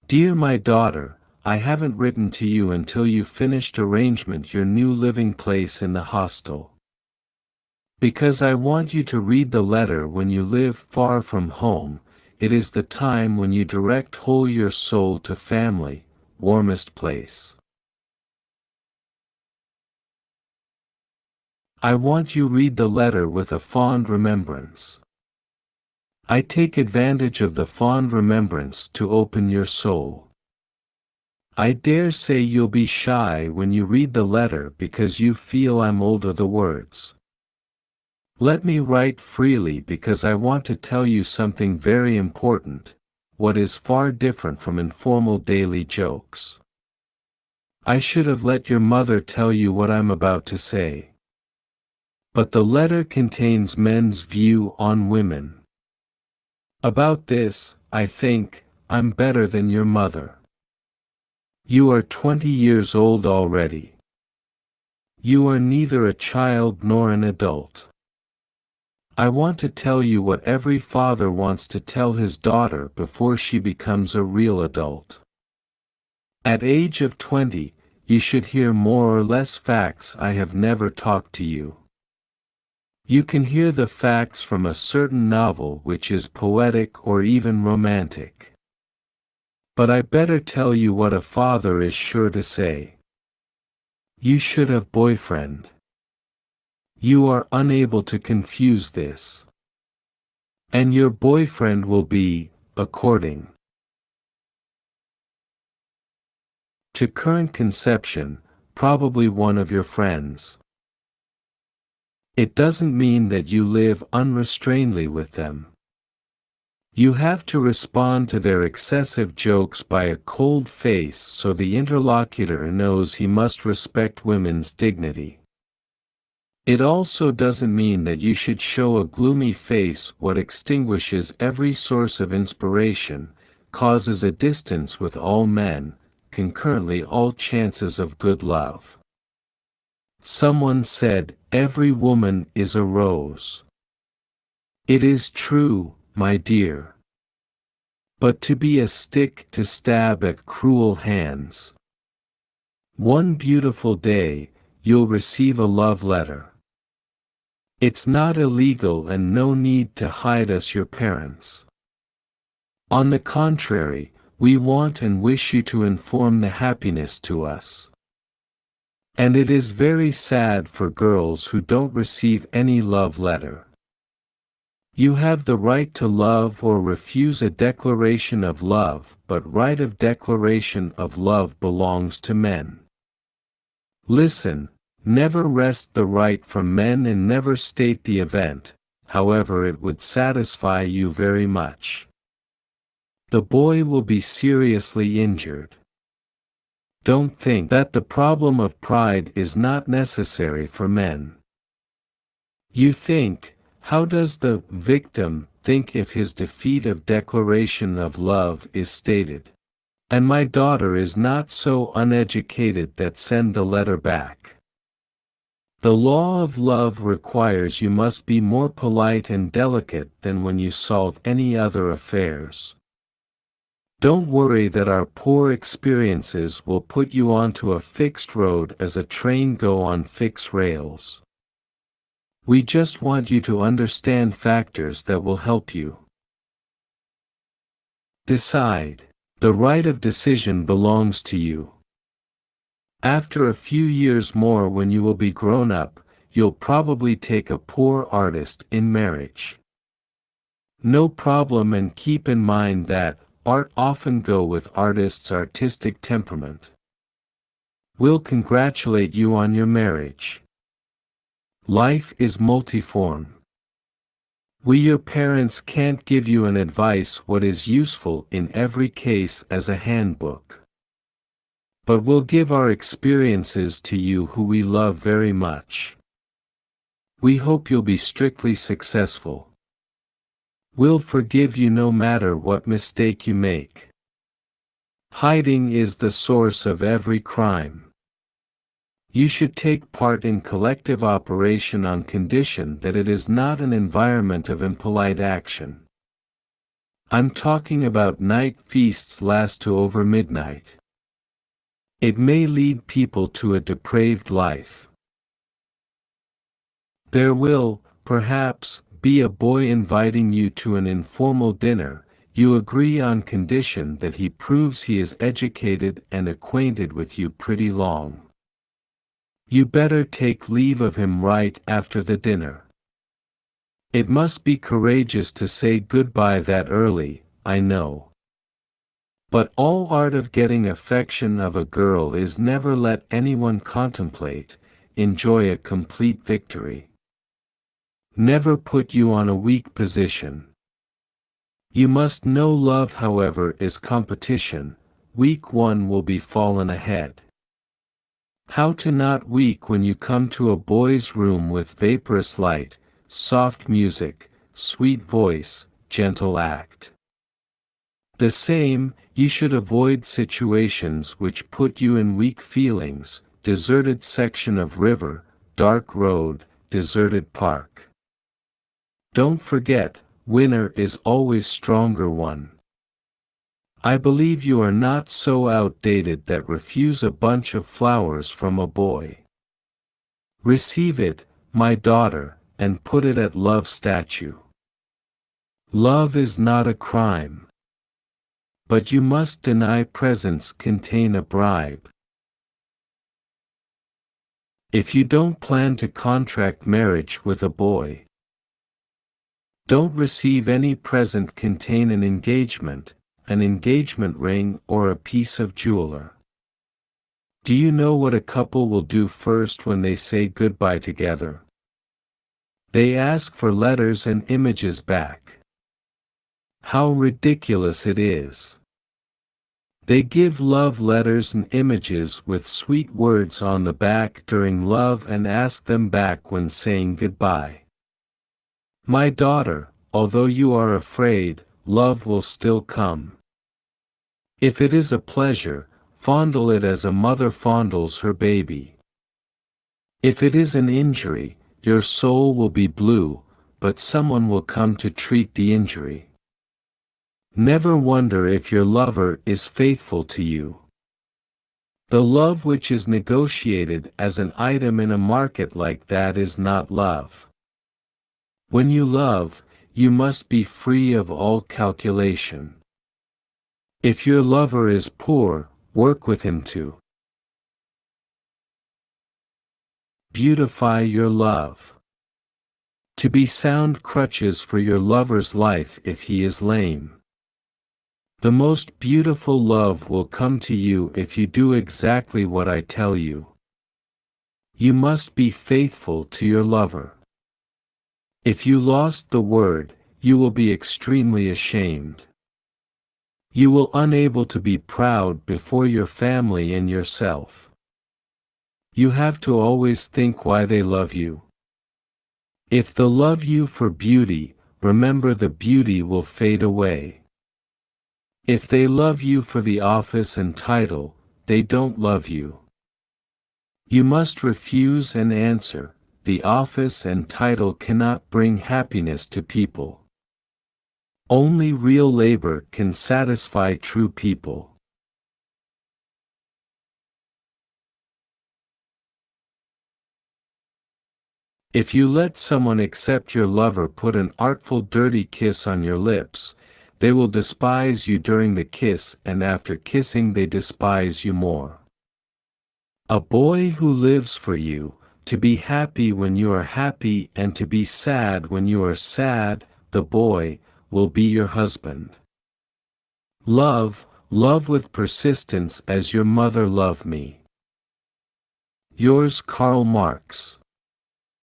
Dear my daughter, I haven't written to you until you finished arrangement your new living place in the hostel. Because I want you to read the letter when you live far from home, it is the time when you direct whole your soul to family, warmest place. I want you read the letter with a fond remembrance. I take advantage of the fond remembrance to open your soul. I dare say you'll be shy when you read the letter because you feel I'm older the words. Let me write freely because I want to tell you something very important, what is far different from informal daily jokes. I should have let your mother tell you what I'm about to say. But the letter contains men's view on women. About this, I think, I'm better than your mother. You are 20 years old already. You are neither a child nor an adult. I want to tell you what every father wants to tell his daughter before she becomes a real adult. At age of 20, you should hear more or less facts I have never talked to you. You can hear the facts from a certain novel which is poetic or even romantic. But I better tell you what a father is sure to say. You should have boyfriend. You are unable to confuse this. And your boyfriend will be, according to current conception, probably one of your friends. It doesn't mean that you live unrestrainedly with them. You have to respond to their excessive jokes by a cold face so the interlocutor knows he must respect women's dignity. It also doesn't mean that you should show a gloomy face. What extinguishes every source of inspiration, causes a distance with all men, concurrently all chances of good love. Someone said, every woman is a rose. It is true, my dear. But to be a stick to stab at cruel hands. One beautiful day, you'll receive a love letter. It's not illegal and no need to hide us your parents. On the contrary, we want and wish you to inform the happiness to us. And it is very sad for girls who don't receive any love letter. You have the right to love or refuse a declaration of love, but right of declaration of love belongs to men. Listen, never wrest the right from men and never state the event, however it would satisfy you very much. The boy will be seriously injured. Don't think that the problem of pride is not necessary for men. You think, how does the victim think if his defeat of declaration of love is stated? And my daughter is not so uneducated that send the letter back. The law of love requires you must be more polite and delicate than when you solve any other affairs. Don't worry that our poor experiences will put you onto a fixed road as a train go on fixed rails. We just want you to understand factors that will help you decide. The right of decision belongs to you. After a few years more, when you will be grown up, you'll probably take a poor artist in marriage. No problem, and keep in mind that art often go with artists' artistic temperament. We'll congratulate you on your marriage. Life is multiform. We your parents can't give you an advice what is useful in every case as a handbook. But we'll give our experiences to you who we love very much. We hope you'll be strictly successful. We'll forgive you no matter what mistake you make. Hiding is the source of every crime. You should take part in collective operation on condition that it is not an environment of impolite action. I'm talking about night feasts last to over midnight. It may lead people to a depraved life. There will, perhaps, be a boy inviting you to an informal dinner. You agree on condition that he proves he is educated and acquainted with you pretty long. You better take leave of him right after the dinner. It must be courageous to say goodbye that early, I know. But all art of getting affection of a girl is never let anyone contemplate, enjoy a complete victory. Never put you on a weak position. You must know love, however, is competition. Weak one will be fallen ahead. How to not weak when you come to a boy's room with vaporous light, soft music, sweet voice, gentle act. The same, you should avoid situations which put you in weak feelings, deserted section of river, dark road, deserted park. Don't forget, winner is always stronger one. I believe you are not so outdated that refuse a bunch of flowers from a boy. Receive it, my daughter, and put it at love's statue. Love is not a crime. But you must deny presents contain a bribe. If you don't plan to contract marriage with a boy, don't receive any present contain an engagement ring or a piece of jeweler. Do you know what a couple will do first when they say goodbye together? They ask for letters and images back. How ridiculous it is. They give love letters and images with sweet words on the back during love and ask them back when saying goodbye. My daughter, although you are afraid, love will still come. If it is a pleasure, fondle it as a mother fondles her baby. If it is an injury, your soul will be blue, but someone will come to treat the injury. Never wonder if your lover is faithful to you. The love which is negotiated as an item in a market like that is not love. When you love, you must be free of all calculation. If your lover is poor, work with him to beautify your love. To be sound crutches for your lover's life if he is lame. The most beautiful love will come to you if you do exactly what I tell you. You must be faithful to your lover. If you lost the word, you will be extremely ashamed. You will unable to be proud before your family and yourself. You have to always think why they love you. If they love you for beauty, remember the beauty will fade away. If they love you for the office and title, they don't love you. You must refuse and answer, the office and title cannot bring happiness to people. Only real labor can satisfy true people. If you let someone except your lover put an artful dirty kiss on your lips, they will despise you during the kiss and after kissing they despise you more. A boy who lives for you, to be happy when you are happy and to be sad when you are sad, the boy, will be your husband. Love, love with persistence as your mother loved me. Yours, Karl Marx.